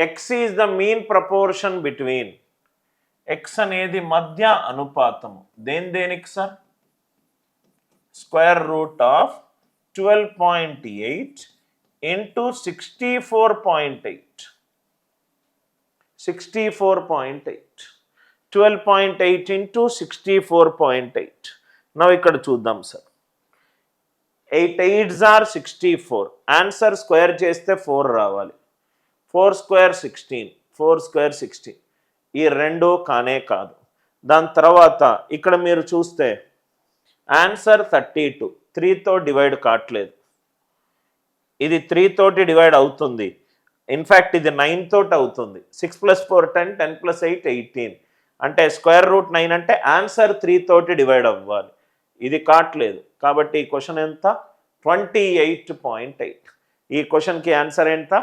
X is the mean proportion between, X అనేది మధ్య అనుపాతము దేనికి sir, square root of 12.8 into 64.8, 64.8, 12.8 into 64.8. నవ్వు ఇక్కడ చూద్దాం sir, 8 8s are 64, answer square చేస్తే 4 రావాలి, 4 స్క్వేర్ 16, 4 స్క్వేర్ 16, ఈ రెండు కానే కాదు. దాని తర్వాత ఇక్కడ మీరు చూస్తే ఆన్సర్ 32, 3తో డివైడ్ కావట్లేదు, ఇది 3 తోటి డివైడ్ అవుతుంది, ఇన్ఫ్యాక్ట్ ఇది 9 తోటి అవుతుంది, 6 + 4 10, 10 + 8 18, అంటే స్క్వేర్ రూట్ 9 అంటే ఆన్సర్ 3 తోటి డివైడ్ అవ్వాలి, ఇది కావట్లేదు. కాబట్టి ఈ క్వశ్చన్ ఎంత, 28.8. ఈ క్వశ్చన్కి ఆన్సర్ ఎంత,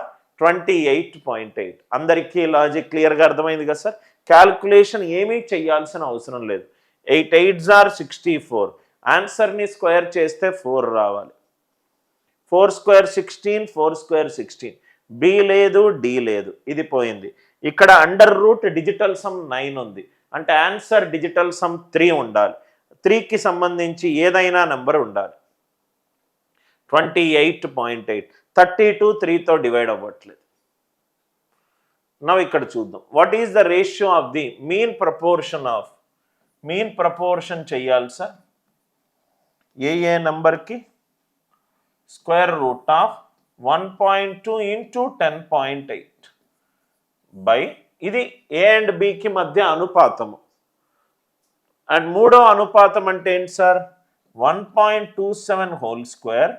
28.8. అందరికీ లాజిక్ క్లియర్గా అర్థమైంది కదా సార్. క్యాల్కులేషన్ ఏమీ చేయాల్సిన అవసరం లేదు. 8 8s are 64, ఆన్సర్ని స్క్వేర్ చేస్తే 4 రావాలి, 4 స్క్వేర్ 16, 4 స్క్వేర్ 16, బి లేదు డి లేదు, ఇది పోయింది. ఇక్కడ అండర్ రూట్ డిజిటల్ సమ్ 9 ఉంది, అంటే ఆన్సర్ డిజిటల్ సమ్ 3 ఉండాలి, 3కి సంబంధించి ఏదైనా నెంబర్ ఉండాలి. 28.8, 32 3తో డివైడ్ అవ్వట్లేదు. నవ్వు ఇక్కడ చూద్దాం, what is the ratio of the mean proportion of, mean proportion చెయ్యాలి సార్ ఏ నెంబర్కి, square root of 1.2 into 10.8 by, ఇది ఏ అండ్ బికి మధ్య అనుపాతము, అండ్ మూడో అనుపాతం అంటే ఏంటి sir, 1.27 whole square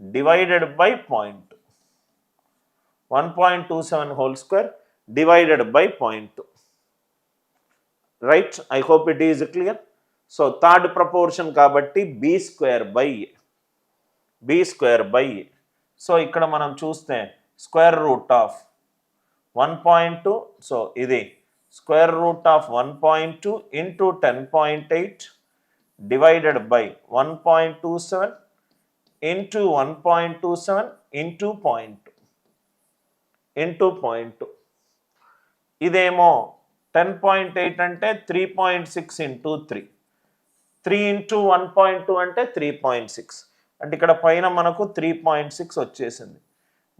divided by 0.2, 1.27 whole square divided by 0.2, right. I hope it is clear. So third proportion కాబట్టి B square by A. So ఇక్కడ మనం చూస్తే స్క్వేర్ రూట్ ఆఫ్ 1.2, సో ఇది square root of 1.2 into 10.8 divided by 1.27 into 1.27 into 0.2, ఇదేమో 10.8 అంటే 3.6 into 3 into 1.2 అంటే 3.6, అంటే ఇక్కడ పైన మనకు 3.6 వచ్చేసింది,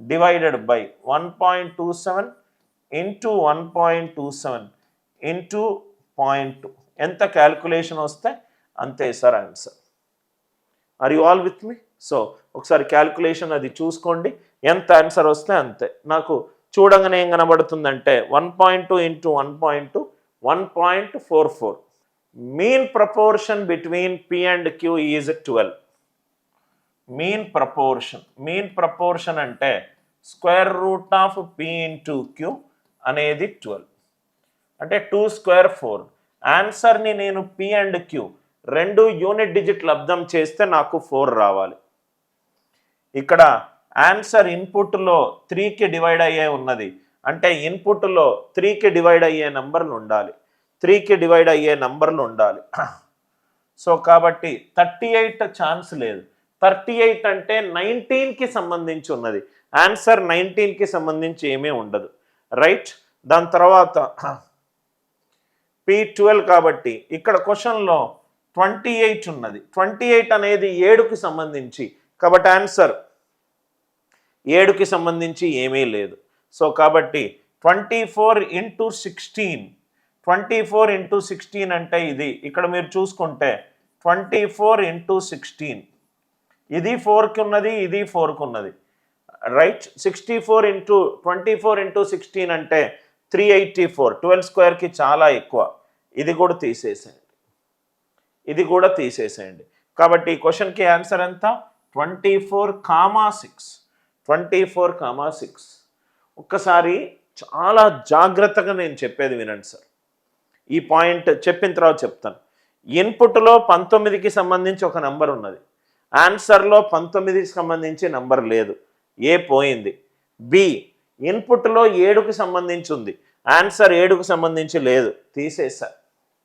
డివైడెడ్ బై 1.27 ఇంటూ 1.27 ఇంటూ 0.2, ఎంత క్యాల్కులేషన్ వస్తే అంతే sir answer. Are you all with me? So ఒకసారి క్యాల్కులేషన్ అది చూసుకోండి, ఎంత ఆన్సర్ వస్తే అంతే. నాకు చూడంగానే ఏం కనబడుతుందంటే 1.2 into 1.2 1.44. Mean proportion between P and Q is 12. Mean proportion అంటే square root of P into Q అనేది 12, అంటే 2 స్క్వేర్ 4. ఆన్సర్ని నేను పి అండ్ క్యూ రెండు యూనిట్ డిజిట్ లబ్ధం చేస్తే నాకు 4 రావాలి. ఇక్కడ ఆన్సర్ ఇన్పుట్లో 3కి డివైడ్ అయ్యే ఉన్నది, అంటే ఇన్పుట్లో 3కి డివైడ్ అయ్యే నంబర్లు ఉండాలి, 3కి డివైడ్ అయ్యే నంబర్లు ఉండాలి. సో కాబట్టి 38 ఛాన్స్ లేదు, 38 అంటే 19కి సంబంధించి ఉన్నది, ఆన్సర్ 19కి సంబంధించి ఏమీ ఉండదు, రైట్. దాని తర్వాత P12 కాబట్టి ఇక్కడ క్వశ్చన్లో 28 ఉన్నది, 28 అనేది 7కి సంబంధించి, కాబట్టి ఆన్సర్ 7కి సంబంధించి ఏమీ లేదు. సో కాబట్టి 24 ఇంటూ 16 అంటే ఇది, ఇక్కడ మీరు చూసుకుంటే 24 ఇంటూ 16, ఇది 4కి ఉన్నది, ఇది 4కి ఉన్నది, రైట్. 24 ఇంటూ 16 అంటే 384, 12 స్క్వేర్కి చాలా ఎక్కువ, ఇది కూడా తీసేసేయండి. కాబట్టి ఈ క్వశ్చన్కి ఆన్సర్ ఎంత, 24,6. ఒక్కసారి చాలా జాగ్రత్తగా నేను చెప్పేది వినండి సార్, ఈ పాయింట్ చెప్పిన తర్వాత చెప్తాను. ఇన్పుట్లో 19కి సంబంధించి ఒక నెంబర్ ఉన్నది, ఆన్సర్లో 19కి సంబంధించి నెంబర్ లేదు, ఏ పోయింది. బి ఇన్పుట్లో 7కి సంబంధించి ఉంది, ఆన్సర్ 7కి సంబంధించి లేదు, తీసేసా,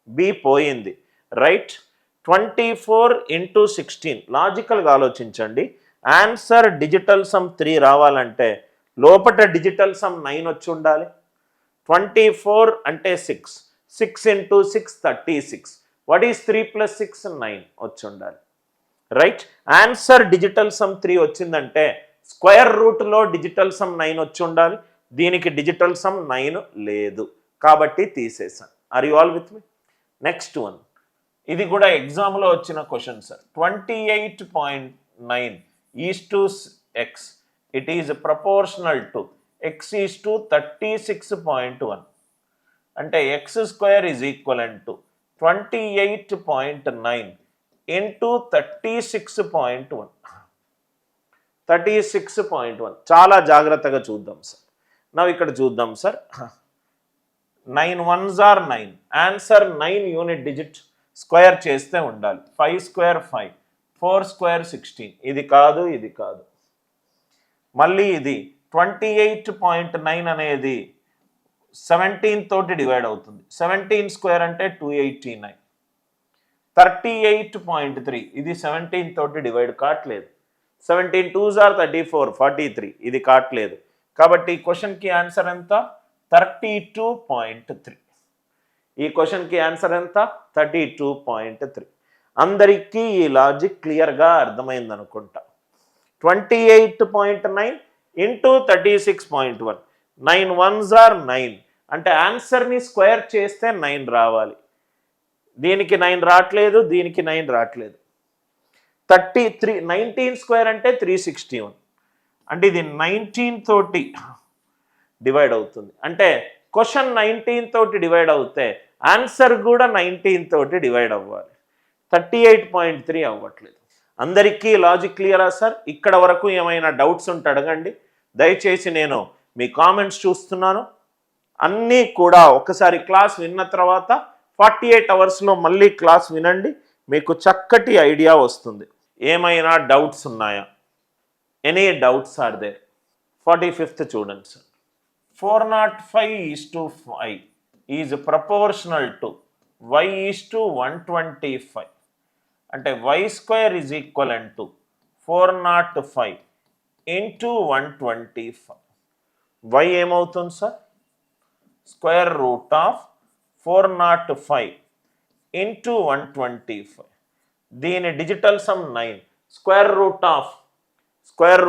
బి పోయింది, రైట్. 24 ఇంటూ 16 లాజికల్గా ఆలోచించండి, ఆన్సర్ డిజిటల్ సమ్ 3 రావాలంటే లోపట డిజిటల్ సమ్ 9 వచ్చి ఉండాలి. 24 అంటే 6, 6 into 6 36. వాట్ ఈస్ 3 + 6 9 వచ్చి ఉండాలి. రైట్, ఆన్సర్ డిజిటల్ సమ్ 3 వచ్చిందంటే స్క్వేర్ రూట్లో డిజిటల్ సమ్ 9 వచ్చి ఉండాలి. దీనికి డిజిటల్ సమ్ 9 లేదు కాబట్టి తీసేసాను. Are you all with me? Next one, ఇది కూడా ఎగ్జామ్లో వచ్చిన question sir. 28.9 is to x, it is proportional to x is to 36.1 అంటే x square is equivalent to 28.9 into 36.1. 36.1 చాలా జాగ్రత్తగా చూద్దాం సార్. నవ్వు ఇక్కడ చూద్దాం sir. 9 1s are 9, answer 9 unit digit square చేస్తే ఉండాలి. 5 స్క్వేర్ 5, 4 స్క్వేర్ 16. ఇది కాదు, ఇది కాదు. మళ్ళీ ఇది 28.9 అనేది 17 తోటి డివైడ్ అవుతుంది. 17 స్క్వేర్ అంటే 289. 38.3 ఇది 17 తోటి డివైడ్ కావట్లేదు. 17 2s are 34, 43 ఇది కావట్లేదు. కాబట్టి ఈ క్వశ్చన్కి ఆన్సర్ ఎంత? 32.3. ఈ క్వశ్చన్కి ఆన్సర్ ఎంత? 32.3. అందరికీ ఈ లాజిక్ క్లియర్గా అర్థమైంది అనుకుంటా. 28.9 ఇంటూ 36.1, 9 1s are 9 అంటే ఆన్సర్ని స్క్వేర్ చేస్తే 9 రావాలి. దీనికి 9 రావట్లేదు, దీనికి 9 రావట్లేదు. 19 స్క్వేర్ అంటే 361 అంటే ఇది 19 తోటి డివైడ్ అవుతుంది. అంటే క్వశ్చన్ 19 తోటి డివైడ్ అవుతే ఆన్సర్ కూడా 19 తోటి డివైడ్ అవ్వాలి. 38.3 అవ్వట్లేదు. అందరికీ లాజిక్ క్లియరా సార్? ఇక్కడ వరకు ఏమైనా డౌట్స్ ఉంటే అడగండి. దయచేసి నేను మీ కామెంట్స్ చూస్తున్నాను. అన్నీ కూడా ఒకసారి క్లాస్ విన్న తర్వాత 48 అవర్స్లో మళ్ళీ క్లాస్ వినండి, మీకు చక్కటి ఐడియా వస్తుంది. ఏమైనా డౌట్స్ ఉన్నాయా? Any doubts are there? 45th చూడండి sir. 405:5 is proportional to y is to 125 అంటే y square is equivalent to 405 into 125. y ఏమవుతుంది sir? Square root of 405 into 125. దీని digital sum 9, square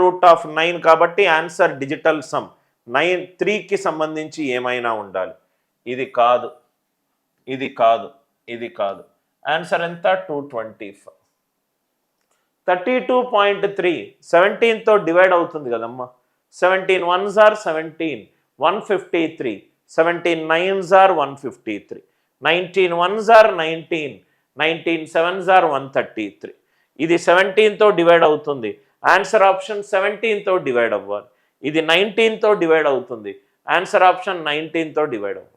root of 9 కాబట్టి answer digital sum 9 3కి సంబంధించి ఏమైనా ఉండాలి. ఇది కాదు, ఇది కాదు, ఇది కాదు. ఆన్సర్ ఎంత? 225. 32.3 17తో డివైడ్ అవుతుంది కదమ్మా. 17 1s are 17, 153. 17 9s are 153. 19 1s are 19, 19 7s are 133. ఇది 17తో డివైడ్ అవుతుంది. ఆన్సర్ ఆప్షన్ 17తో డివైడ్ అవ్వాలి. ఇది 19తో డివైడ్ అవుతుంది. ఆన్సర్ ఆప్షన్ 19తో డివైడ్ అవ్వాలి.